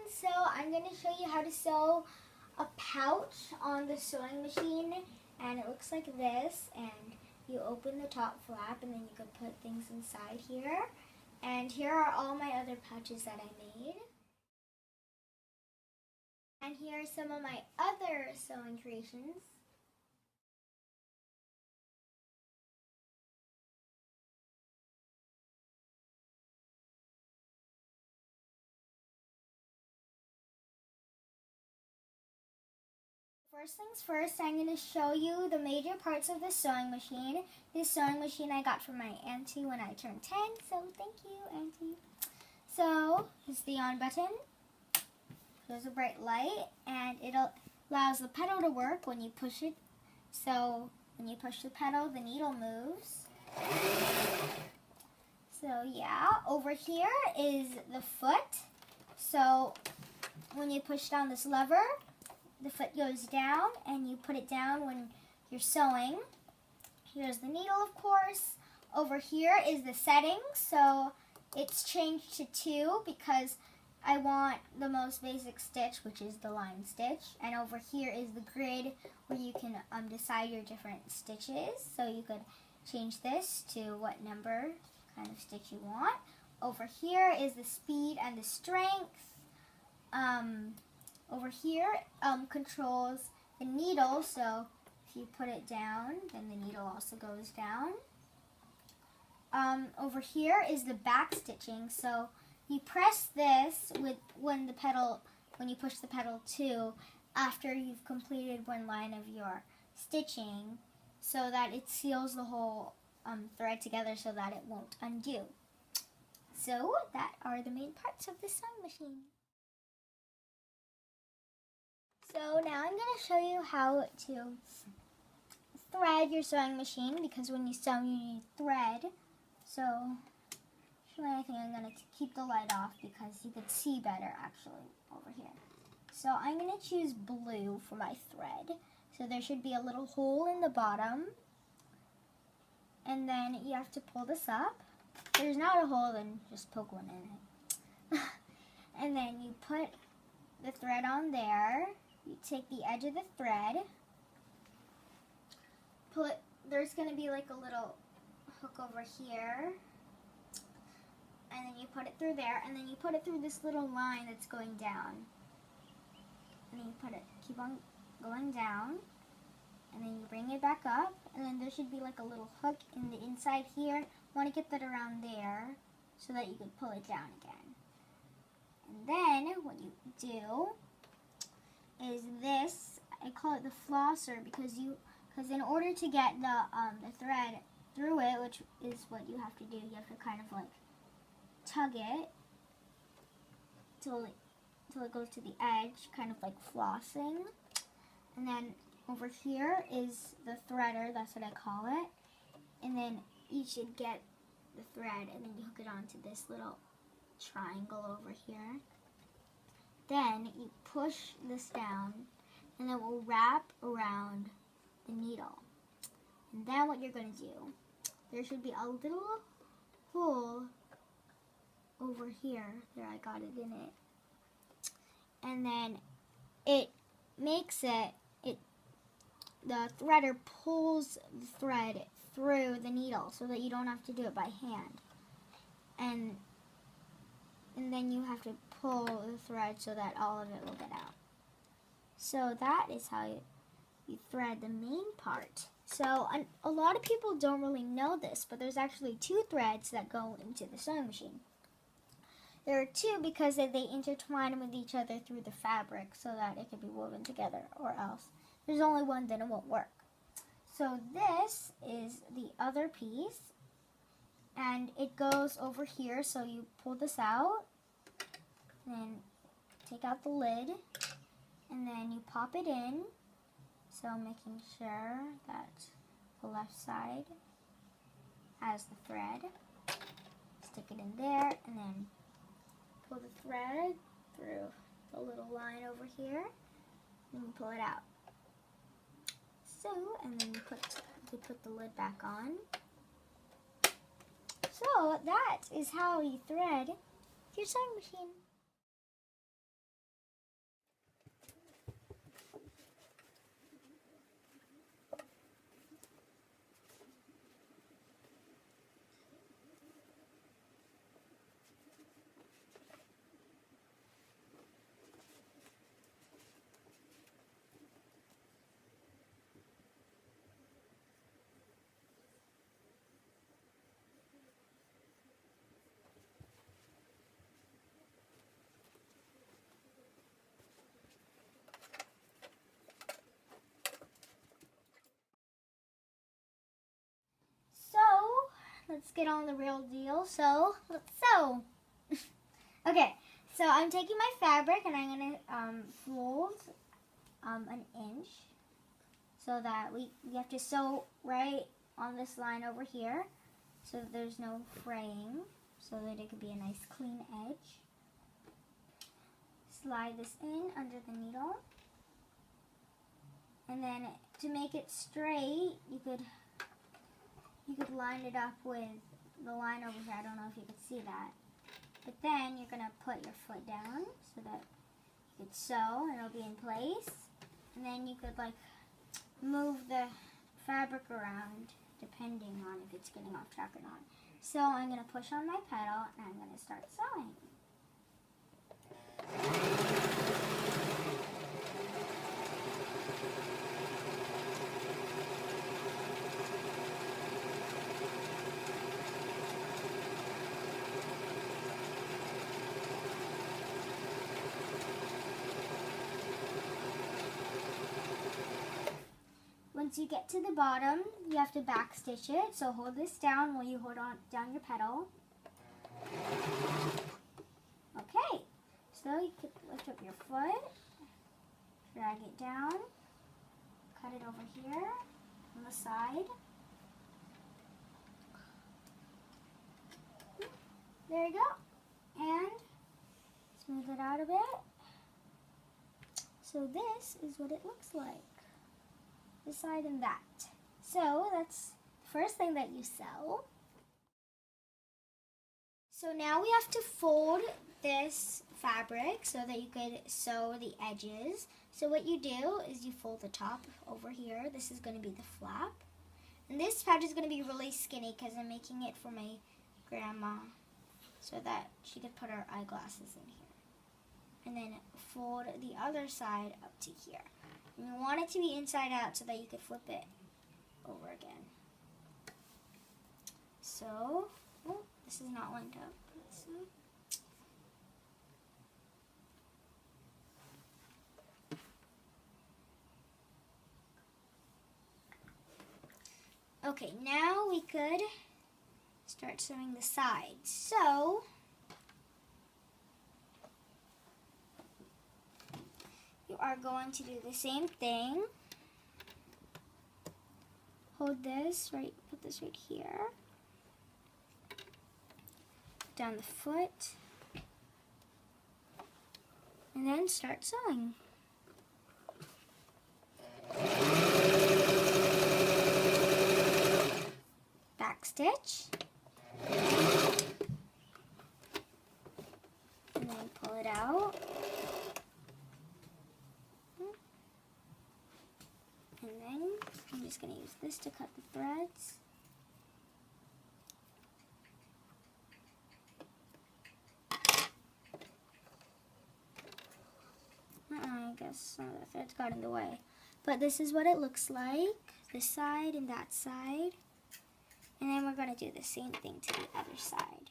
So I'm going to show you how to sew a pouch on the sewing machine, and it looks like this, and you open the top flap and then you can put things inside here. And here are all my other pouches that I made. And here are some of my other sewing creations. First things first, I'm going to show you the major parts of the sewing machine. This sewing machine I got from my auntie when I turned 10, so thank you, auntie. So, here's the on button. There's a bright light, and it allows the pedal to work when you push it. So, when you push the pedal, the needle moves. So, yeah, over here is the foot. So, when you push down this lever, the foot goes down, and you put it down when you're sewing. Here's the needle, of course. Over here is the settings, so it's changed to 2 because I want the most basic stitch, which is the line stitch. And over here is the grid where you can decide your different stitches. So you could change this to what number kind of stitch you want. Over here is the speed and the strength. Over here controls the needle, so if you put it down, then the needle also goes down. Over here is the back stitching, so you press this when you push the pedal 2 after you've completed one line of your stitching, so that it seals the whole thread together so that it won't undo. So that are the main parts of the sewing machine. So now I'm going to show you how to thread your sewing machine, because when you sew you need thread. So I think I'm going to keep the light off because you could see better actually over here. So I'm going to choose blue for my thread. So there should be a little hole in the bottom, and then you have to pull this up. If there's not a hole, then just poke one in it. And then you put the thread on there. You take the edge of the thread, there's going to be like a little hook over here, and then you put it through there, and then you put it through this little line that's going down. And then you keep on going down, and then you bring it back up, and then there should be like a little hook in the inside here. You want to get that around there so that you can pull it down again. And then what you do is this, I call it the flosser, because in order to get the thread through it, which is what you have to do, you have to kind of like tug it till it goes to the edge, kind of like flossing. And then over here is the threader, that's what I call it. And then you should get the thread, and then you hook it onto this little triangle over here. Then you push this down, and it will wrap around the needle. And then what you're going to do, there should be a little hole over here. There, I got it in it. And then it makes the threader pulls the thread through the needle so that you don't have to do it by hand. And then you have to pull the thread so that all of it will get out. So that is how you thread the main part. So a lot of people don't really know this, but there's actually 2 threads that go into the sewing machine. There are 2 because they intertwine with each other through the fabric so that it can be woven together, or else there's only one, then it won't work. So this is the other piece, and it goes over here, so you pull this out, then take out the lid, and then you pop it in, so making sure that the left side has the thread. Stick it in there, and then pull the thread through the little line over here, and you pull it out. So, and then you put the lid back on. So that is how you thread your sewing machine. let's get on the real deal. So, let's sew. Okay, so I'm taking my fabric and I'm going to fold an inch so that we have to sew right on this line over here so that there's no fraying, so that it could be a nice clean edge. Slide this in under the needle. And then to make it straight, you could line it up with the line over here. I don't know if you could see that. But then you're going to put your foot down so that you could sew and it'll be in place. And then you could like move the fabric around depending on if it's getting off track or not. So I'm going to push on my pedal and I'm going to start sewing. Once you get to the bottom, you have to back stitch it. So hold this down while you hold on down your pedal. Okay, so you can lift up your foot, drag it down, cut it over here on the side. There you go. And smooth it out a bit. So this is what it looks like. This side and that. So that's the first thing that you sew. So now we have to fold this fabric so that you could sew the edges. So what you do is you fold the top over here. This is going to be the flap. And this pouch is going to be really skinny because I'm making it for my grandma so that she could put her eyeglasses in here. And then fold the other side up to here. And you want it to be inside out so that you could flip it over again. So, oh, this is not lined up. Let's see. Okay, now we could start sewing the sides. So, you are going to do the same thing. Hold this, right, put this right here. Down the foot. And then start sewing. Back stitch. And then pull it out. And then I'm just going to use this to cut the threads. I guess some of the threads got in the way. But this is what it looks like. This side and that side. And then we're going to do the same thing to the other side.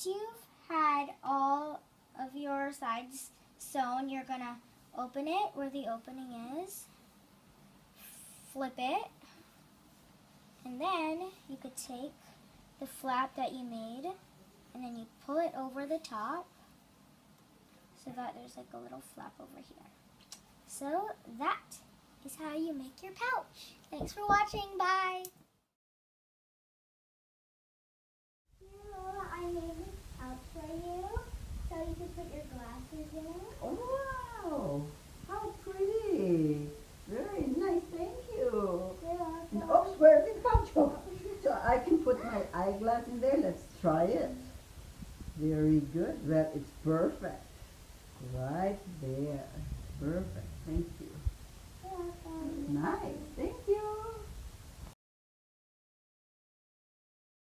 You've had all of your sides sewn, you're going to open it where the opening is, flip it, and then you could take the flap that you made and then you pull it over the top so that there's like a little flap over here. So that is how you make your pouch. Thanks for watching. Bye! I made this pouch for you, so you can put your glasses in. Oh, wow! How pretty! Very nice, thank you. You're welcome. And oops, where's the pouch? Oh, so I can put my eyeglass in there. Let's try it. Very good. Well, it's perfect. Right there. Perfect. Thank you. You're welcome. Nice.